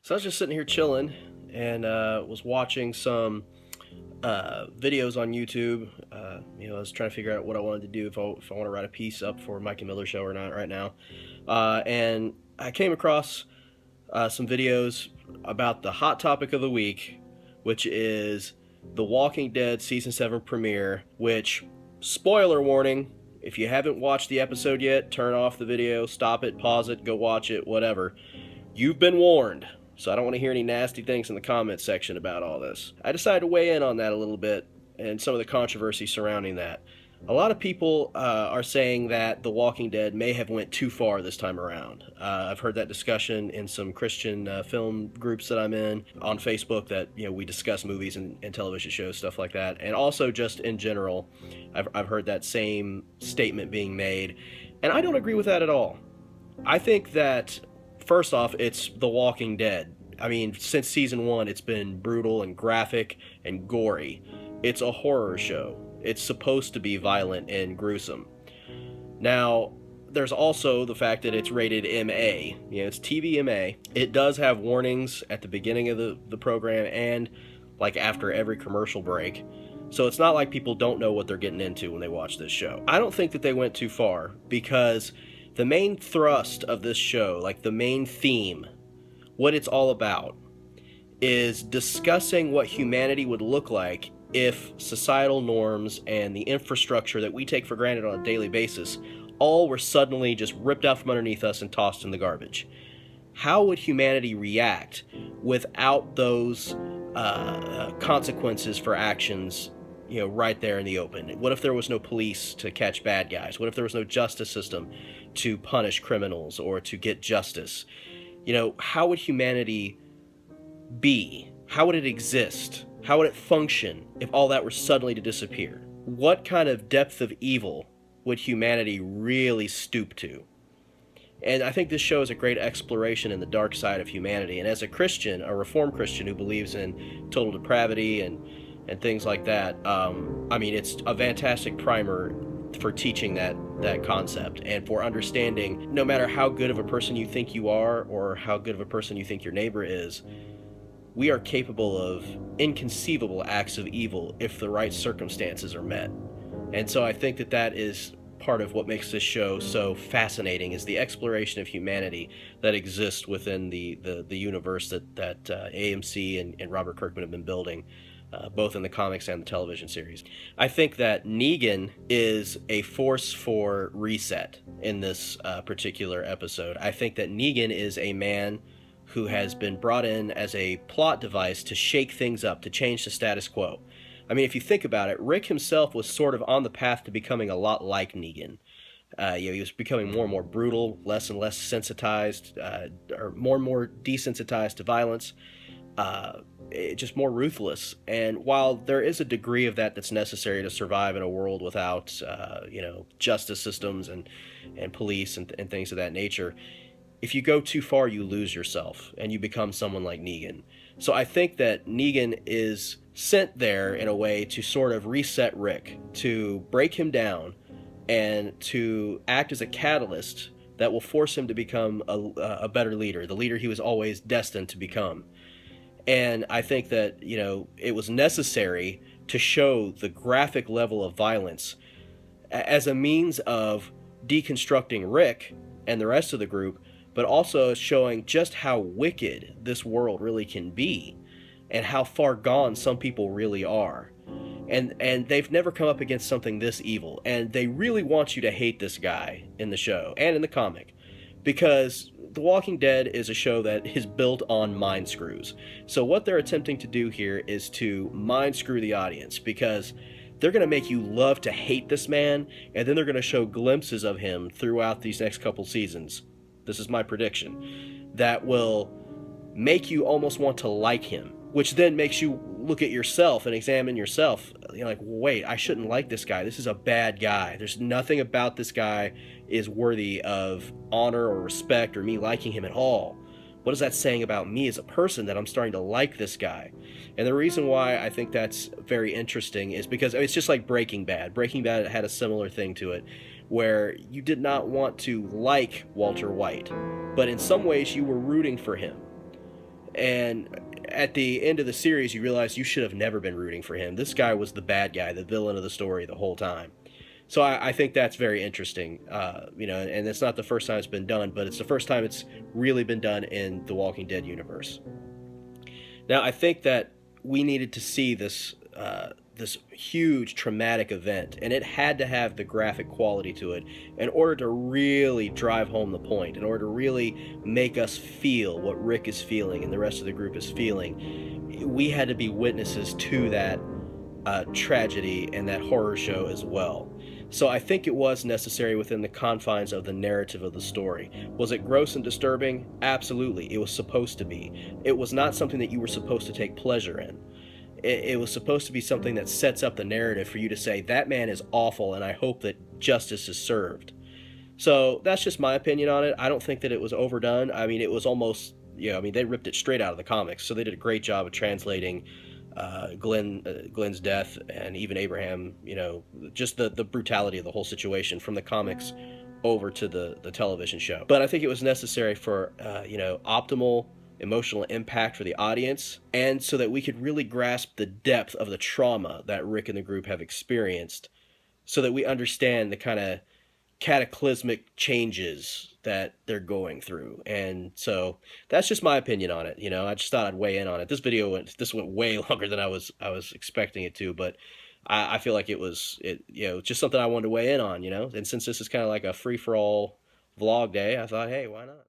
So I was just sitting here chilling and was watching some videos on YouTube. I was trying to figure out what I wanted to do if I want to write a piece up for Mike and Miller show or not right now. And I came across some videos about the hot topic of the week, which is The Walking Dead Season 7 premiere, which, spoiler warning, if you haven't watched the episode yet, turn off the video, stop it, pause it, go watch it, whatever. You've been warned. So I don't want to hear any nasty things in the comments section about all this. I decided to weigh in on that a little bit and some of the controversy surrounding that. A lot of people are saying that The Walking Dead may have went too far this time around. I've heard that discussion in some Christian film groups that I'm in on Facebook that we discuss movies and television shows, stuff like that. And also just in general, I've heard that same statement being made. And I don't agree with that at all. I think that first off, it's The Walking Dead. I mean, since season 1, it's been brutal and graphic and gory. It's a horror show. It's supposed to be violent and gruesome. Now, there's also the fact that it's rated MA. It's TVMA. It does have warnings at the beginning of the program and like after every commercial break. So it's not like people don't know what they're getting into when they watch this show. I don't think that they went too far because the main thrust of this show, like the main theme, what it's all about, is discussing what humanity would look like if societal norms and the infrastructure that we take for granted on a daily basis all were suddenly just ripped out from underneath us and tossed in the garbage. How would humanity react without those consequences for actions right there in the open? What if there was no police to catch bad guys? What if there was no justice system to punish criminals or to get justice? How would humanity be? How would it exist? How would it function if all that were suddenly to disappear? What kind of depth of evil would humanity really stoop to? And I think this show is a great exploration in the dark side of humanity. And as a Christian, a Reformed Christian who believes in total depravity and things like that, it's a fantastic primer for teaching that concept and for understanding no matter how good of a person you think you are or how good of a person you think your neighbor is, we are capable of inconceivable acts of evil if the right circumstances are met. And so I think that is part of what makes this show so fascinating, is the exploration of humanity that exists within the universe that AMC and Robert Kirkman have been building, both in the comics and the television series. I think that Negan is a force for reset in this particular episode. I think that Negan is a man who has been brought in as a plot device to shake things up, to change the status quo. I mean, if you think about it, Rick himself was sort of on the path to becoming a lot like Negan. He was becoming more and more brutal, less and less sensitized, or more and more desensitized to violence, just more ruthless. And while there is a degree of that that's necessary to survive in a world without, justice systems and police and things of that nature, if you go too far, you lose yourself and you become someone like Negan. So I think that Negan is sent there in a way to sort of reset Rick, to break him down, and to act as a catalyst that will force him to become a better leader, the leader he was always destined to become. And I think that, it was necessary to show the graphic level of violence as a means of deconstructing Rick and the rest of the group, but also showing just how wicked this world really can be and how far gone some people really are. And they've never come up against something this evil, and they really want you to hate this guy in the show and in the comic, because The Walking Dead is a show that is built on mind screws. So what they're attempting to do here is to mind screw the audience, because they're going to make you love to hate this man, and then they're going to show glimpses of him throughout these next couple seasons. This is my prediction, that will make you almost want to like him, which then makes you look at yourself and examine yourself. You're like, wait, I shouldn't like this guy. This is a bad guy. There's nothing about this guy is worthy of honor or respect or me liking him at all. What is that saying about me as a person that I'm starting to like this guy? And the reason why I think that's very interesting is because it's just like Breaking Bad. Breaking Bad had a similar thing to it, where you did not want to like Walter White, but in some ways you were rooting for him. And at the end of the series, you realize you should have never been rooting for him. This guy was the bad guy, the villain of the story the whole time. So I think that's very interesting, and it's not the first time it's been done, but it's the first time it's really been done in the Walking Dead universe. Now, I think that we needed to see this huge traumatic event, and it had to have the graphic quality to it in order to really drive home the point, in order to really make us feel what Rick is feeling and the rest of the group is feeling. We had to be witnesses to that tragedy and that horror show as well. So I think it was necessary within the confines of the narrative of the story. Was it gross and disturbing? Absolutely. It was supposed to be. It was not something that you were supposed to take pleasure in. It was supposed to be something that sets up the narrative for you to say, that man is awful, and I hope that justice is served. So that's just my opinion on it. I don't think that it was overdone. I mean, it was almost, they ripped it straight out of the comics. So they did a great job of translating Glenn's death, and even Abraham, just the brutality of the whole situation from the comics over to the television show. But I think it was necessary for, optimal emotional impact for the audience, and so that we could really grasp the depth of the trauma that Rick and the group have experienced, so that we understand the kind of cataclysmic changes that they're going through. And so that's just my opinion on it. I just thought I'd weigh in on it. This went way longer than I was expecting it to, but I feel like just something I wanted to weigh in on. And since this is kind of like a free for all vlog day, I thought, hey, why not?